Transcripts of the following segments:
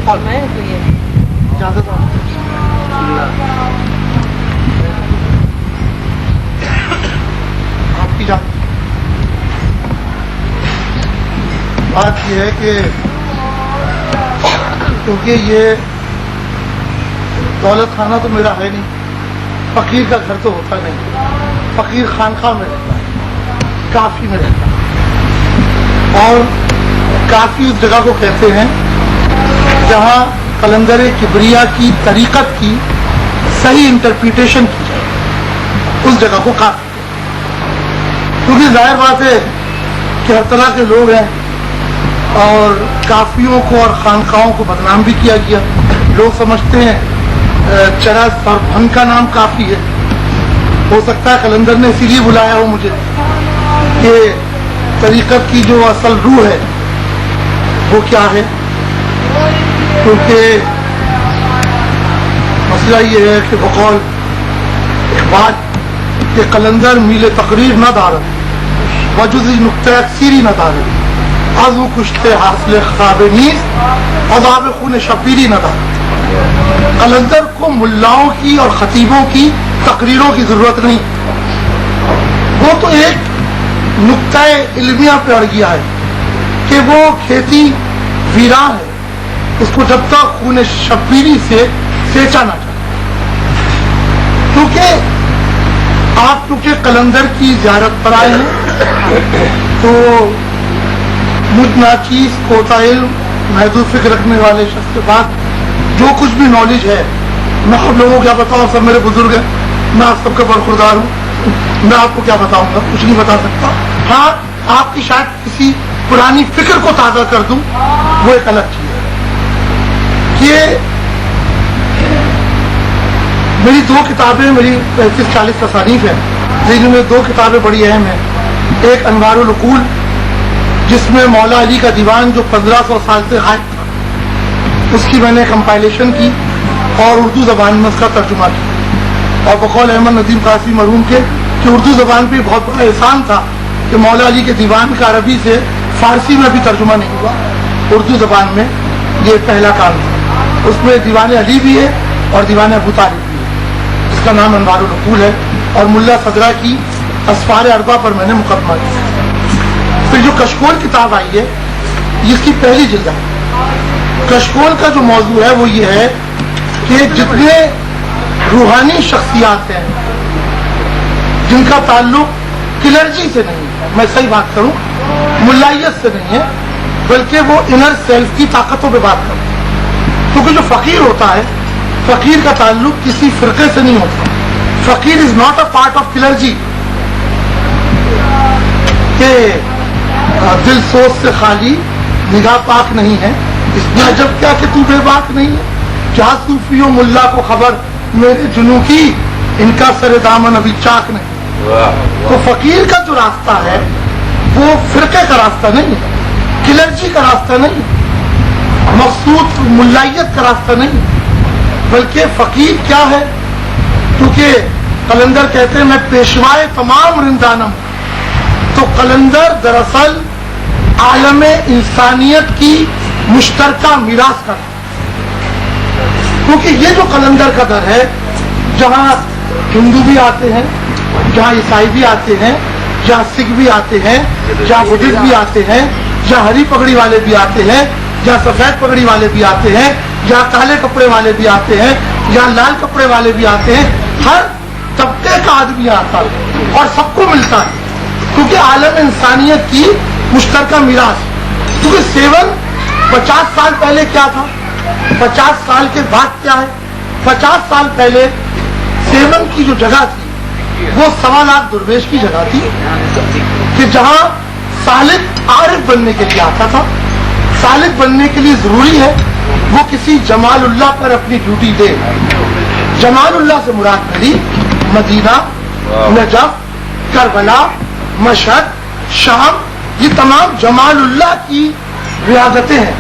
فرمائیں تو یہ اجازت آپ کی اجازت. بات یہ ہے کہ کیونکہ یہ دولت خانہ تو میرا ہے نہیں، فقیر کا گھر تو ہوتا نہیں، فقیر خانقاہ میں رہتا ہے، کافی میں رہتا ہے. اور کافی اس جگہ کو کہتے ہیں جہاں قلندر کبریا کی طریقت کی صحیح انٹرپریٹیشن کی جائے، اس جگہ کو کافی. کیونکہ ظاہر بات ہے کہ ہر طرح کے لوگ ہیں اور کافیوں کو اور خانقاہوں کو بدنام بھی کیا گیا. لوگ سمجھتے ہیں چرس اور بھنگ کا نام کافی ہے. ہو سکتا ہے قلندر نے اسی لیے بلایا ہو مجھے کہ طریقت کی جو اصل روح ہے وہ کیا ہے. کیونکہ مسئلہ یہ ہے کہ بقول اقبال کہ قلندر میل تقریر نہ دارد وجزی نقطہ اکثیری نہ دارد از وہ کشتے حاصل خواب نیز عذاب خون شبیری نہ دارد. قلندر کو ملاؤں کی اور خطیبوں کی تقریروں کی ضرورت نہیں، وہ تو ایک نقطہ علمیہ پہ اڑ گیا ہے کہ وہ کھیتی ویران ہے، اس کو جب تک خون شبیری سے سینچا نہ جائے. کیونکہ آپ چونکہ قلندر کی زیارت پر آئے ہیں تو مجھ ناچیز کوتا علم محدود فکر رکھنے والے شخص کے پاس جو کچھ بھی نالج ہے میں آپ لوگوں کو کیا بتاؤں، سب میرے بزرگ ہیں، میں آپ سب کا برخوردار ہوں، میں آپ کو کیا بتاؤں گا، کچھ نہیں بتا سکتا. ہاں آپ کی شاید کسی پرانی فکر کو تازہ کر دوں، وہ ایک الگ چیز ہے. کہ میری دو کتابیں، میری 35-40 تصانیف ہیں، لیکن میں دو کتابیں بڑی اہم ہیں. ایک انوار العقول جس میں مولا علی کا دیوان جو 1500 سال سے غائب تھا اس کی میں نے کمپائلیشن کی اور اردو زبان میں اس کا ترجمہ کیا. اور بقول احمد ندیم قاسمی مرحوم کے کہ اردو زبان پہ بہت بڑا احسان تھا کہ مولا علی کے دیوان کا عربی سے فارسی میں بھی ترجمہ نہیں ہوا، اردو زبان میں یہ پہلا کام تھا. اس میں دیوان علی بھی ہے اور دیوان ابو طالب بھی ہے، اس کا نام انوار العقول ہے. اور ملا صدرہ کی اسفار اربع پر میں نے مقدمہ کیا. پھر جو کشکول کتاب آئی ہے اس کی پہلی جلد ہے. کشکول کا جو موضوع ہے وہ یہ ہے کہ جتنے روحانی شخصیات ہیں جن کا تعلق کلرجی سے نہیں ہے، میں صحیح بات کروں ملائیت سے نہیں ہے، بلکہ وہ انر سیلف کی طاقتوں پہ بات کرتے ہیں. کیونکہ جو فقیر ہوتا ہے، فقیر کا تعلق کسی فرقے سے نہیں ہوتا. فقیر is not a part of clergy کہ دل سوچ سے خالی نگاہ پاک نہیں ہے. اس میں عجب کیا کہ تو بے باک نہیں ہے. کیا صوفی و ملا کو خبر میرے جنوں کی، ان کا سر دامن ابھی چاک نہیں. تو فقیر کا جو راستہ ہے وہ فرقے کا راستہ نہیں ہے، کلرجی کا راستہ نہیں، مخصوص ملائیت کا راستہ نہیں، بلکہ فقیر کیا ہے. کیونکہ قلندر کہتے ہیں میں پیشوائے تمام رندانم. تو قلندر دراصل عالم انسانیت کی مشترکہ میراث کا، کیونکہ یہ جو قلندر کا در ہے جہاں ہندو بھی آتے ہیں، جہاں عیسائی بھی آتے ہیں، جہاں سکھ بھی آتے ہیں، جہاں بدھسٹ بھی آتے ہیں، جہاں ہری پگڑی والے بھی آتے ہیں، جہاں سفید پگڑی والے بھی آتے ہیں، جہاں کالے کپڑے والے بھی آتے ہیں، جہاں لال کپڑے والے بھی آتے ہیں. ہر طبقے کا آدمی آتا ہے اور سب کو ملتا ہے کیونکہ عالم انسانیت کی مشترکہ میراث. کیونکہ سیون 50 سال پہلے کیا تھا، 50 سال کے بعد کیا ہے. 50 سال پہلے سیون کی جو جگہ تھی وہ 1.25 لاکھ درویش کی جگہ تھی کہ جہاں سالک عارف بننے کے لیے آتا تھا. سالک بننے کے لیے ضروری ہے وہ کسی جمال اللہ پر اپنی ڈیوٹی دے. جمال اللہ سے مراد میری مدینہ، نجف، کربلا، مشہد، شام، یہ تمام جمال اللہ کی ریاضتیں ہیں.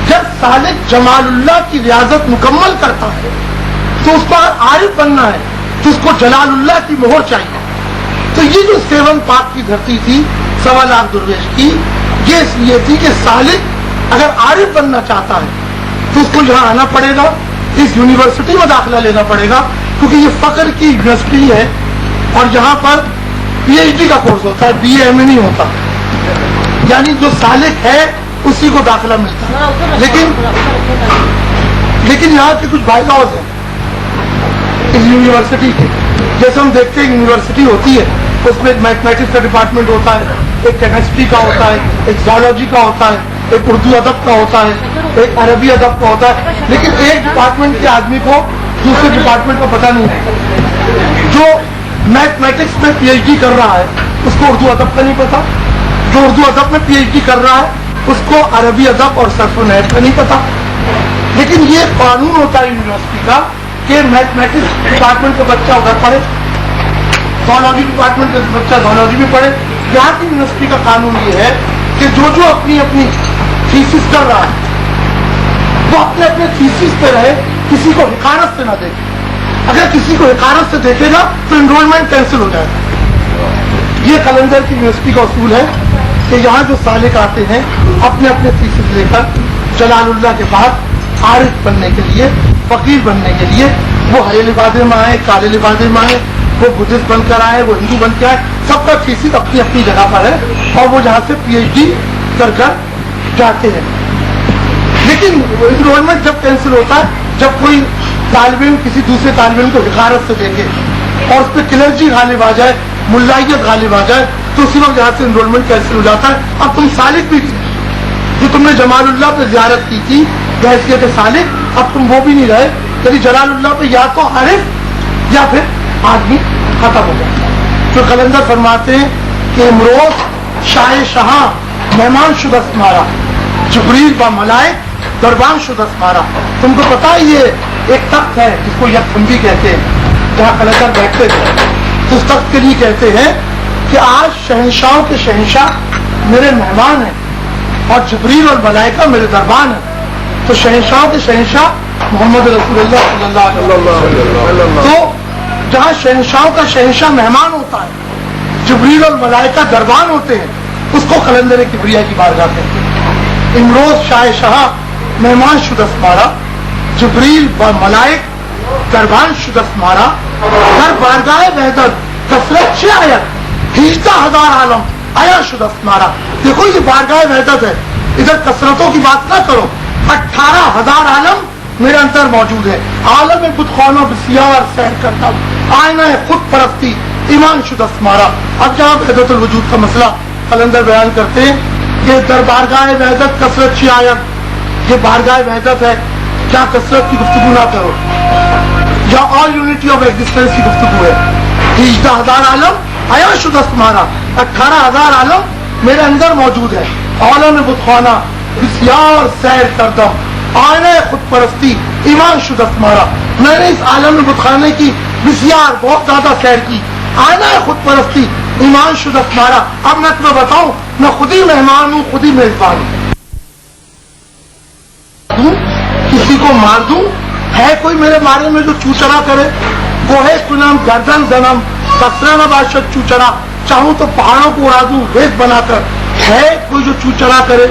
جب سالک جمال اللہ کی ریاضت مکمل کرتا ہے تو اس پر عارف بننا ہے تو اس کو جلال اللہ کی مہر چاہیے. تو یہ جو سیون پاک کی دھرتی تھی 1.25 لاکھ درویش کی، یہ اس لیے تھی کہ سالک اگر عارف بننا چاہتا ہے تو اس کو یہاں آنا پڑے گا, اس یونیورسٹی میں داخلہ لینا پڑے گا, کیونکہ یہ فخر کی یونیورسٹی ہے اور یہاں پر پی ایچ ڈی کا کورس ہوتا ہے, بی اے ایم اے نہیں ہوتا, یعنی جو سالک ہے اسی کو داخلہ ملتا ہے. لیکن یہاں کے کچھ بائی لاز ہیں اس یونیورسٹی کے. جیسے ہم دیکھتے ہیں یونیورسٹی ہوتی ہے, اس میں ایک میتھمیٹکس کا ڈپارٹمنٹ ہوتا ہے, ایک کیمسٹری کا ہوتا ہے, ایک زالوجی کا ہوتا ہے, ایک اردو ادب کا ہوتا ہے, ایک عربی ادب کا ہوتا ہے. لیکن ایک ڈپارٹمنٹ کے آدمی کو دوسرے ڈپارٹمنٹ کا پتہ نہیں ہے. جو میتھمیٹکس میں پی ایچ ڈی کر رہا ہے اس کو اردو ادب کا نہیں پتا, جو اردو ادب میں پی ایچ ڈی کر رہا ہے اس کو عربی ادب اور صرف و نحو کا نہیں پتا. لیکن یہ قانون ہوتا ہے یونیورسٹی کا کہ میتھمیٹکس ڈپارٹمنٹ کا بچہ ادھر پڑھے, زالوجی ڈپارٹمنٹ کا بچہ زالوجی میں پڑھے. یہاں کی یونیورسٹی کا قانون یہ ہے کہ جو اپنی تھیسس کر رہا ہے وہ اپنے تھیسس پہ رہے, کسی کو حقارت سے نہ دیکھے. اگر کسی کو حقارت سے دیکھے گا تو انرولمنٹ کینسل ہو جائے گا. یہ قلندر کی یونیورسٹی کا اصول ہے کہ یہاں جو سالک آتے ہیں اپنے تھیسس لے کر جلال اللہ کے بعد عارف بننے کے لیے, فقیر بننے کے لیے, وہ ہرے لبادے میں آئے, کالے لبادے میں آئے, وہ بدھسٹ بن کر آئے, وہ ہندو بن کے آئے, سب کا تھیسس اپنی جگہ پر ہے اور وہ یہاں سے پی ایچ ڈی کر جاتے ہیں. لیکن انرولمنٹ جب کینسل ہوتا ہے جب کوئی طالب علم کسی دوسرے طالب علم کو حقارت سے دیکھے اور اس پہ کلرجی غالب آ جائے, ملائیت غالب آ جائے, تو اسی وقت یہاں سے انرولمنٹ کینسل ہو جاتا ہے. اب تم سالک بھی جو تم نے جمال اللہ پہ زیارت کی تھی بحیثیت سالک, اب تم وہ بھی نہیں رہے. یعنی جلال اللہ پہ یا تو عارف یا پھر آدمی ختم ہو جاتا ہے. جو قلندر فرماتے ہیں کہ امروز شاہ شہاں مہمان شدست مارا, جبریل با ملائک دربان شدست مارا. تم کو پتا یہ ایک تخت ہے جس کو یکخنبی کہتے ہیں, جہاں قلندر بیٹھتے تھے. تو اس تخت کے لیے کہتے ہیں کہ آج شہنشاہوں کے شہنشاہ میرے مہمان ہیں اور جبریل اور ملائکہ میرے دربان ہیں. تو شہنشاہوں کے شہنشاہ محمد رسول اللہ صلی اللہ علیہ وسلم. تو جہاں شہنشاہوں کا شہنشاہ مہمان ہوتا ہے, جبریل اور ملائکہ دربان ہوتے ہیں, اس کو قلندر کبریا کی بارگاہ کہتے ہیں. امروز شاہ شہاں مہمان شدست مارا, جبریل و ملائک دربان شدست مارا, در بارگاہ وحدت کثرت چھ آیت 18,000 عالم آیا شدست مارا. دیکھو یہ بارگاہ وحدت ہے, ادھر کثرتوں کی بات نہ کرو. 18,000 عالم میرے اندر موجود ہے. عالم بتخانہ بسیار سیر کرتا ہوں, آئینہ خود پرستی ایمان شدست مارا. اب جہاں وحدت الوجود کا مسئلہ قلندر بیان کرتے ہیں کہ در بارگاہ وحدت کثرت چھ آیت, یہ بارگاہ وحدت ہے, کیا کثرت کی گفتگو نہ کرو, یا آل یونٹی آف ایگزسٹنس کی گفتگو ہے. 18,000 عالم آیا شدست مارا, 18,000 عالم میرے اندر موجود ہے. عالم بتخانہ بسیار سیر کردم, آئینہ خود پرستی ایمان شدست مارا. میں نے اس عالم بتخانے کی بسیار بہت زیادہ سیر کی, آئینہ خود پرستی ایمان شدست مارا. اب میں تمہیں بتاؤں, میں خود ہی مہمان ہوں, خود ہی میزبان ہوں. کسی کو مار دوں, ہے کوئی میرے بارے میں جو چوچرا کرے؟ گوہے کنم گردن زنم کسرا نہ باشد چوچرا, چاہوں تو پہاڑوں کو اڑا دوں ریت بنا کر. ہے کوئی جو چوچرا کرے؟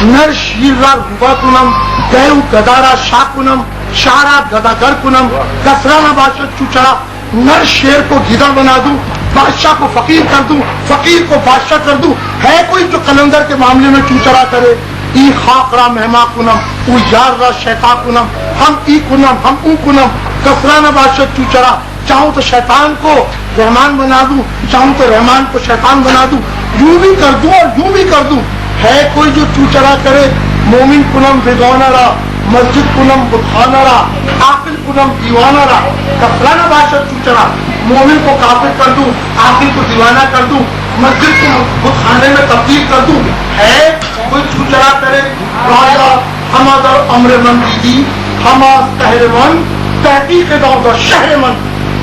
نر شیر را روبا کنم گہرو گدارا شاہ کنم شارا گداگر کنم کسرا نہ باشد چوچرا. نر شیر کو گدڑ بنا دوں, بادشاہ کو فقیر کر دوں, فقیر کو بادشاہ کر دوں. ہے کوئی جو قلندر کے معاملے میں چوچرا کرے؟ ای خاک را مہما کنم او یار را شیطا کنم, ہم ای کنم ہم او کنم کسرا نہ باشد چوچرا. چاہوں تو شیطان کو رحمان بنا دوں, چاہوں تو رحمان کو شیطان بنا دوں, یوں بھی کر دوں اور یوں بھی کر دوں. ہے کوئی جو چوچرا کرے؟ مومن کنم بیگانہ را, مسجد کنم بتخانہ را, عاقل کنم دیوانہ را. کسرا نہ باشد چوچرا, مومن کو کافر کر دوں, عاقل کو دیوانہ کر دوں, مسجد کو بتخانے میں تبدیل کر دوں. ہے کوئی چوچرا کرے؟ راجا ہما در امر من دیدی ہما تحر من تحقیق دور شہر من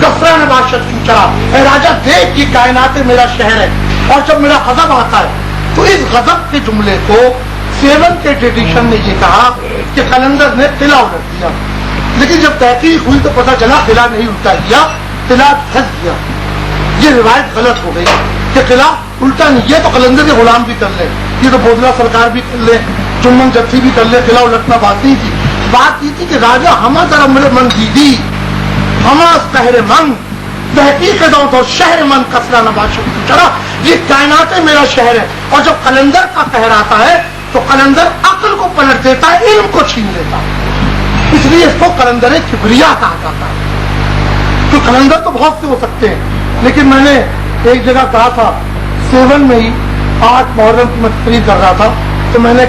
کسرا نہ باشد چوچرا. اے راجا دیکھ یہ کائنات میرا شہر ہے, اور جب میرا غضب آتا ہے تو اس غضب کے جملے کو 7 کے ٹریڈیشن نے یہ کہا کہ قلندر نے قلعہ الٹ دیا. لیکن جب تحقیق ہوئی تو پتہ چلا قلعہ نہیں الٹا دیا, قلعہ دھس دیا. یہ روایت غلط ہو گئی کہ قلعہ الٹا نہیں. یہ تو قلندر کے غلام بھی کر لے, یہ تو بودلا سرکار بھی کر لے, چمن جتھی بھی کر لے, قلعہ الٹنا بات نہیں تھی. بات یہ تھی کہ راجا ہما در امر من دیدی ہما قہر من تحقیق دوں تو شہر من کسرا نباشم چڑا. یہ کائنات میرا شہر ہے. اور جب قلندر کا قہر آتا ہے تو قلندر عقل کو پلٹ دیتا ہے, علم کو چھین لیتا ہے. اس لیے اس کو قلندر کبریا کہا جاتا ہے. تو قلندر تو بہت سے ہو سکتے ہیں, لیکن میں نے ایک جگہ کہا تھا 7 میں ہی 8 محرم کی میں تقریر کر رہا تھا, تو میں نے